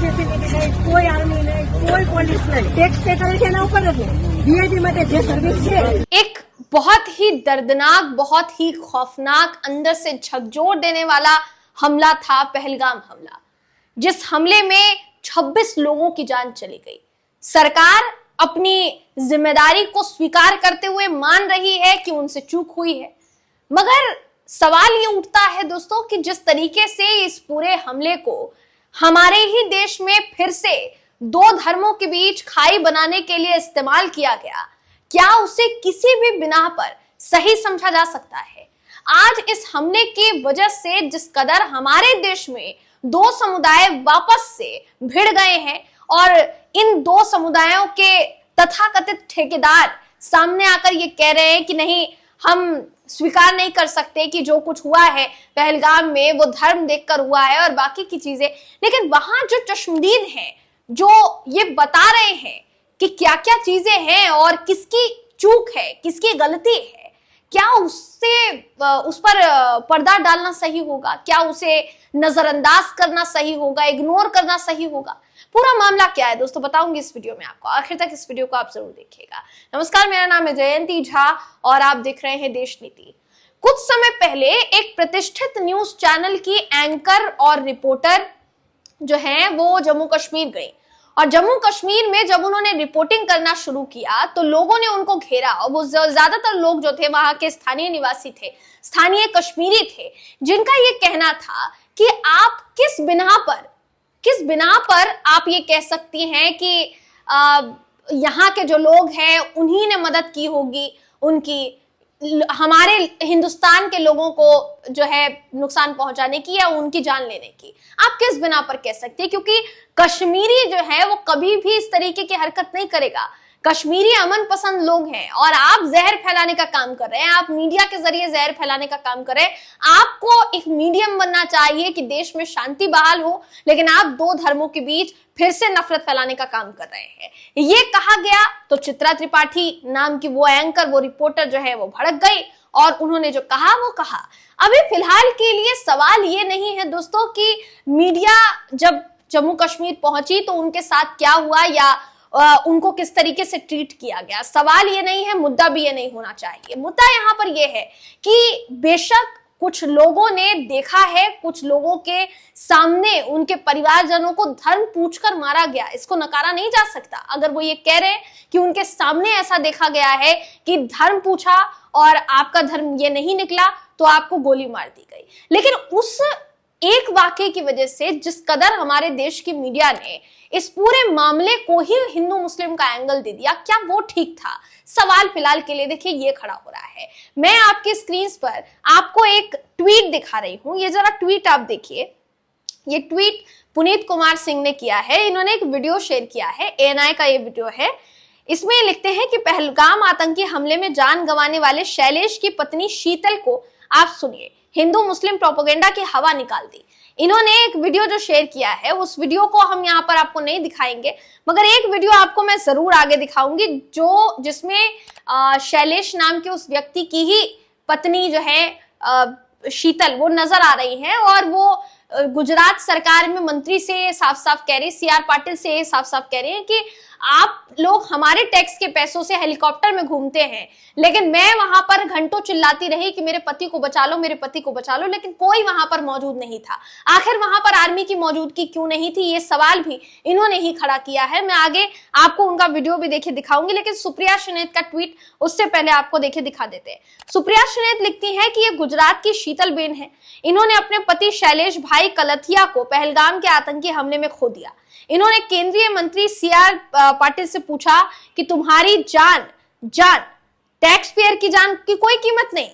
Facility નહીં, કોઈ army નહીં, કોઈ પોલીસ નહીં, ટેક્સ પે કરે છે એના ઉપર જ વીઆઈપી માટે જે સર્વિસ છે। एक बहुत ही दर्दनाक, बहुत ही खौफनाक, अंदर से झकझोर देने वाला हमला था पहलगाम हमला, जिस हमले में 26 लोगों की जान चली गई। सरकार अपनी जिम्मेदारी को स्वीकार करते हुए मान रही है कि उनसे चूक हुई है, मगर सवाल ये उठता है दोस्तों कि जिस तरीके से इस पूरे हमले को हमारे ही देश में फिर से दो धर्मों के बीच खाई बनाने के लिए इस्तेमाल किया गया, क्या उसे किसी भी बिना पर सही समझा जा सकता है? आज इस हमले की वजह से जिस कदर हमारे देश में दो समुदाय वापस से भिड़ गए हैं और इन दो समुदायों के तथाकथित ठेकेदार सामने आकर ये कह रहे हैं कि नहीं, हम स्वीकार नहीं कर सकते कि जो कुछ हुआ है पहलगाम में वो धर्म देखकर हुआ है और बाकी की चीजें, लेकिन वहां जो चश्मदीद हैं, जो ये बता रहे हैं कि क्या क्या चीजें हैं और किसकी चूक है, किसकी गलती है, क्या उससे उस पर पर्दा डालना सही होगा, क्या उसे नजरअंदाज करना सही होगा, इग्नोर करना सही होगा? पूरा मामला क्या है दोस्तों, बताऊंगी इस वीडियो में आपको। आखिर तक इस वीडियो को आप जरूर देखिएगा। नमस्कार, मेरा नाम है जयंती झा और आप देख रहे हैं देश नीति। कुछ समय पहले एक प्रतिष्ठित न्यूज चैनल की एंकर और रिपोर्टर जो है वो जम्मू कश्मीर गई और जम्मू कश्मीर में जब उन्होंने रिपोर्टिंग करना शुरू किया तो लोगों ने उनको घेरा और वो ज्यादातर लोग जो थे वहां के स्थानीय निवासी थे, स्थानीय कश्मीरी थे, जिनका ये कहना था कि आप किस बिना पर आप ये कह सकती हैं कि यहाँ के जो लोग हैं उन्हीं ने मदद की होगी उनकी, हमारे हिंदुस्तान के लोगों को जो है नुकसान पहुंचाने की या उनकी जान लेने की। आप किस बिना पर कह सकते हैं? क्योंकि कश्मीरी जो है वो कभी भी इस तरीके की हरकत नहीं करेगा। कश्मीरी अमन पसंद लोग हैं और आप जहर फैलाने का काम कर रहे हैं, आप मीडिया के जरिए जहर फैलाने का काम कर रहे हैं। आपको एक मीडियम बनना चाहिए कि देश में शांति बहाल हो, लेकिन आप दो धर्मों के बीच फिर से नफरत फैलाने का काम कर रहे हैं। ये कहा गया तो चित्रा त्रिपाठी नाम की वो एंकर, वो रिपोर्टर जो है वो भड़क गई और उन्होंने जो कहा वो कहा। अभी फिलहाल के लिए सवाल ये नहीं है दोस्तों कि मीडिया जब जम्मू कश्मीर पहुंची तो उनके साथ क्या हुआ या उनको किस तरीके से ट्रीट किया गया। सवाल ये नहीं है, मुद्दा भी ये नहीं होना चाहिए। मुद्दा यहाँ पर ये है कि बेशक कुछ लोगों ने देखा है, कुछ लोगों के सामने उनके परिवारजनों को धर्म पूछकर मारा गया, इसको नकारा नहीं जा सकता। अगर वो ये कह रहे हैं कि उनके सामने ऐसा देखा गया है कि धर्म पूछा और आपका धर्म ये नहीं निकला तो आपको गोली मार दी गई, लेकिन उस एक वाकये की वजह से जिस कदर हमारे देश की मीडिया ने इस पूरे मामले को ही हिंदू मुस्लिम का एंगल दे दिया, क्या वो ठीक था? सवाल फिलहाल के लिए देखिए ये खड़ा हो रहा है। मैं आपके स्क्रीन पर आपको एक ट्वीट दिखा रही हूं, ये जरा ट्वीट आप देखिए। ये ट्वीट पुनीत कुमार सिंह ने किया है। इन्होंने एक वीडियो शेयर किया है, एएनआई का ये वीडियो है। इसमें लिखते हैं कि पहलगाम आतंकी हमले में जान गंवाने वाले शैलेश की पत्नी शीतल को आप सुनिए, हिंदू मुस्लिम प्रोपेगेंडा की हवा निकाल दी। इन्होंने एक वीडियो जो शेयर किया है, उस वीडियो को हम यहाँ पर आपको नहीं दिखाएंगे, मगर एक वीडियो आपको मैं जरूर आगे दिखाऊंगी जिसमें शैलेश नाम के उस व्यक्ति की ही पत्नी जो है शीतल वो नजर आ रही है और वो गुजरात सरकार में मंत्री से साफ साफ कह रही, सीआर पाटिल से साफ साफ कह रही है कि आप लोग हमारे टैक्स के पैसों से हेलीकॉप्टर में घूमते हैं, लेकिन मैं वहां पर घंटों चिल्लाती रही कि मेरे पति को बचा लो, मेरे पति को बचा लो, लेकिन कोई वहां पर मौजूद नहीं था। आखिर वहां पर आर्मी की मौजूदगी क्यों नहीं थी? ये सवाल भी इन्होंने ही खड़ा किया है। मैं आगे आपको उनका वीडियो भी देखिए दिखाऊंगी, लेकिन सुप्रिया शनेत का ट्वीट उससे पहले आपको देखिए दिखा देते हैं। सुप्रिया शनेत लिखती है कि ये गुजरात की शीतल बेन है। इन्होंने अपने पति शैलेश भाई कलथिया को पहलगाम के आतंकी हमले में खो दिया। इन्होंने केंद्रीय मंत्री सीआर पाटिल से पूछा कि तुम्हारी जान टैक्स पेयर की जान की कोई कीमत नहीं,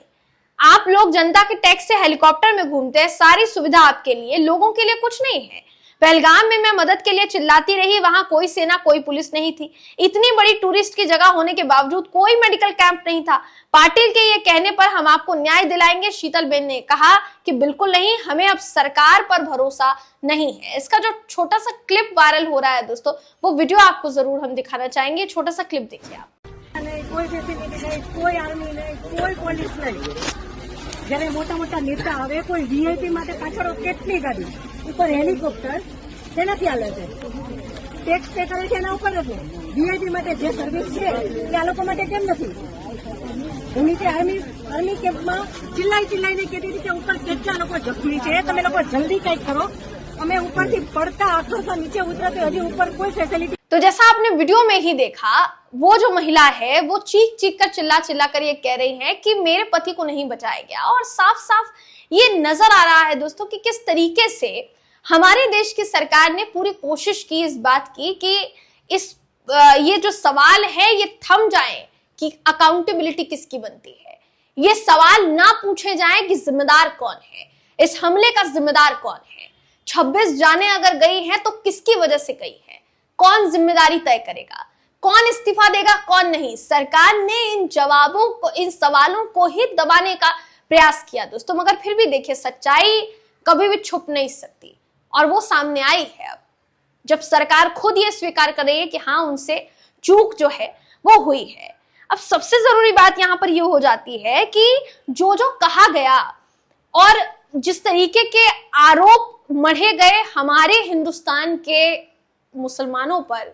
आप लोग जनता के टैक्स से हेलीकॉप्टर में घूमते हैं, सारी सुविधा आपके लिए, लोगों के लिए कुछ नहीं है। पहलगाम में मैं मदद के लिए चिल्लाती रही, वहां कोई सेना कोई पुलिस नहीं थी। इतनी बड़ी टूरिस्ट की जगह होने के बावजूद कोई मेडिकल कैंप नहीं था। पाटिल के ये कहने पर हम आपको न्याय दिलाएंगे, शीतल बेन ने कहा कि बिल्कुल नहीं, हमें अब सरकार पर भरोसा नहीं है। इसका जो छोटा सा क्लिप वायरल हो रहा है दोस्तों, वो वीडियो आपको जरूर हम दिखाना चाहेंगे। छोटा सा क्लिप देखिए आप। कोई फैसिलिटी नहीं, कोई आर्मी नहीं, कोई પોલીસ નહીં। જ્યારે મોટા મોટા નેતા આવે કોઈ વીઆઈપી માટે પાછળ કેટલી ગાડી ઉપર હેલિકોપ્ટર તેનાથી હાલે છે ટેક્સ પે કરે છે એના ઉપર નથી વીઆઈપી માટે જે સર્વિસ છે એ આ લોકો માટે કેમ નથી હું નીચે આર્મી કેમ્પમાં ચિલ્લાઈને કહેતી હતી કે ઉપર કેટલા લોકો જખમી છે તમે લોકો જલ્દી કંઈક કરો અમે ઉપरથી પડતા આખરતા નીચે ઉતરે તો હજી ઉપર કોઈ ફેસિलिटी। तो जैसा आपने वीडियो में ही देखा, वो जो महिला है वो चीख कर चिल्ला कर ये कह रही है कि मेरे पति को नहीं बचाया गया। और साफ साफ ये नजर आ रहा है दोस्तों कि किस तरीके से हमारे देश की सरकार ने पूरी कोशिश की इस बात की कि ये जो सवाल है ये थम जाए कि अकाउंटेबिलिटी किसकी बनती है। ये सवाल ना पूछे जाए कि जिम्मेदार कौन है, इस हमले का जिम्मेदार कौन है। 26 जाने अगर गई हैं तो किसकी वजह से गई है, कौन जिम्मेदारी तय करेगा, कौन इस्तीफा देगा, कौन नहीं। सरकार ने इन जवाबों को, इन सवालों को ही दबाने का प्रयास किया दोस्तों, मगर फिर भी देखिए सच्चाई कभी भी छुप नहीं सकती और वो सामने आई है अब, जब सरकार खुद ये स्वीकार कर रही है कि हाँ उनसे चूक जो है वो हुई है। अब सबसे जरूरी बात यहां पर ये हो जाती है कि जो कहा गया और जिस तरीके के आरोप मढ़े गए हमारे हिंदुस्तान के मुसलमानों पर,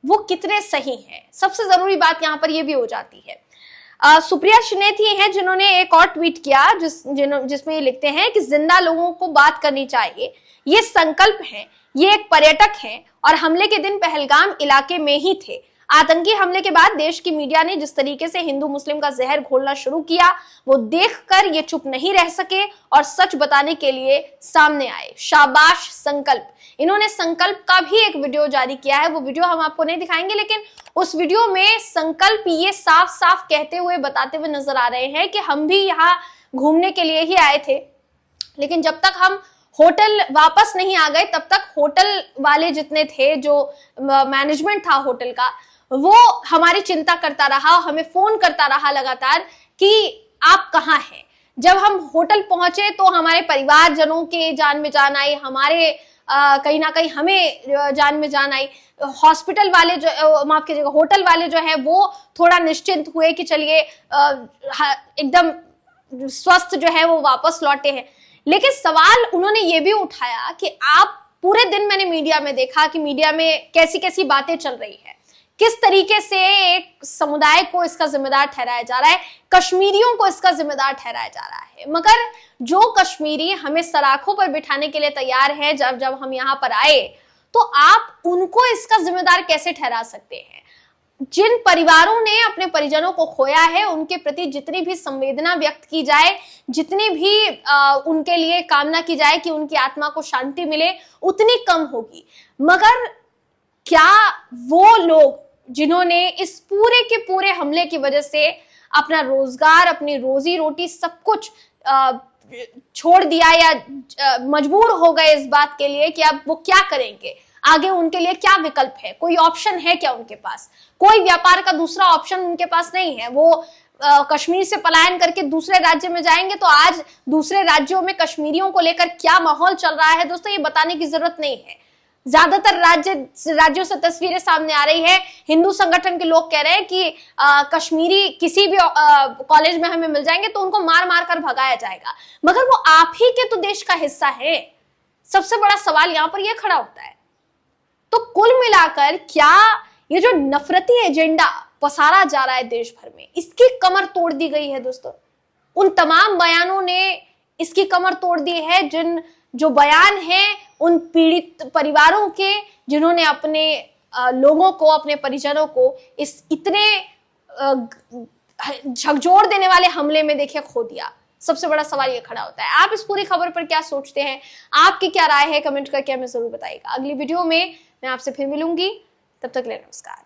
वो कितने सही हैं। सबसे जरूरी बात यहां पर यह भी हो जाती है। सुप्रिया श्रीनेथी हैं जिन्होंने एक और ट्वीट किया जिसमें ये लिखते हैं कि जिंदा लोगों को बात करनी चाहिए, ये संकल्प है, ये एक पर्यटक हैं और हमले के दिन पहलगाम इलाके में ही थे। आतंकी हमले के बाद देश की मीडिया ने जिस तरीके से हिंदू मुस्लिम का जहर घोलना शुरू किया, वो देखकर ये चुप नहीं रह सके और सच बताने के लिए सामने आए। शाबाश संकल्प। इन्होंने संकल्प का भी एक वीडियो जारी किया है, वो वीडियो हम आपको नहीं दिखाएंगे, लेकिन उस वीडियो में संकल्प ये साफ साफ कहते हुए बताते हुए नजर आ रहे हैं कि हम भी यहाँ घूमने के लिए ही आए थे, लेकिन जब तक हम होटल वापस नहीं आ गए तब तक होटल वाले जितने थे, जो मैनेजमेंट था होटल का, वो हमारी चिंता करता रहा, हमें फोन करता रहा लगातार कि आप कहाँ हैं। जब हम होटल पहुंचे तो हमारे परिवारजनों के जान में जान आई, हमारे कहीं ना कहीं हमें जान में जान आई। हॉस्पिटल वाले जो, माफ कीजिएगा, होटल वाले जो है वो थोड़ा निश्चिंत हुए कि चलिए एकदम स्वस्थ जो है वो वापस लौटे हैं। लेकिन सवाल उन्होंने ये भी उठाया कि आप पूरे दिन, मैंने मीडिया में देखा कि मीडिया में कैसी कैसी बातें चल रही है, किस तरीके से एक समुदाय को इसका जिम्मेदार ठहराया जा रहा है, कश्मीरियों को इसका जिम्मेदार ठहराया जा रहा है। मगर जो कश्मीरी हमें सराखों पर बिठाने के लिए तैयार है, जब हम यहाँ पर आए, तो आप उनको इसका जिम्मेदार कैसे ठहरा सकते हैं। जिन परिवारों ने अपने परिजनों को खोया है उनके प्रति जितनी भी संवेदना व्यक्त की जाए, जितनी भी उनके लिए कामना की जाए कि उनकी आत्मा को शांति मिले, उतनी कम होगी। मगर क्या वो लोग जिन्होंने इस पूरे के पूरे हमले की वजह से अपना रोजगार, अपनी रोजी रोटी सब कुछ छोड़ दिया या मजबूर हो गए इस बात के लिए कि अब वो क्या करेंगे, आगे उनके लिए क्या विकल्प है, कोई ऑप्शन है क्या उनके पास? कोई व्यापार का दूसरा ऑप्शन उनके पास नहीं है। वो कश्मीर से पलायन करके दूसरे राज्य में जाएंगे तो आज दूसरे राज्यों में कश्मीरियों को लेकर क्या माहौल चल रहा है दोस्तों, ये बताने की जरूरत नहीं है। ज्यादातर राज्यों से तस्वीरें सामने आ रही है। हिंदू संगठन के लोग कह रहे हैं कि कश्मीरी किसी भी कॉलेज में हमें मिल जाएंगे तो उनको मार मार कर भगाया जाएगा, मगर वो आप ही के तो देश का हिस्सा है। सबसे बड़ा सवाल यहां पर यह खड़ा होता है। तो कुल मिलाकर क्या ये जो नफरती एजेंडा पसारा जा रहा है देश भर में, इसकी कमर तोड़ दी गई है दोस्तों। उन तमाम बयानों ने इसकी कमर तोड़ दी है, जो बयान हैं उन पीड़ित परिवारों के, जिन्होंने अपने लोगों को, अपने परिजनों को इस इतने झकझोर देने वाले हमले में देखिए खो दिया। सबसे बड़ा सवाल ये खड़ा होता है। आप इस पूरी खबर पर क्या सोचते हैं, आपकी क्या राय है, कमेंट करके हमें जरूर बताइएगा। अगली वीडियो में मैं आपसे फिर मिलूंगी, तब तक के लिए नमस्कार।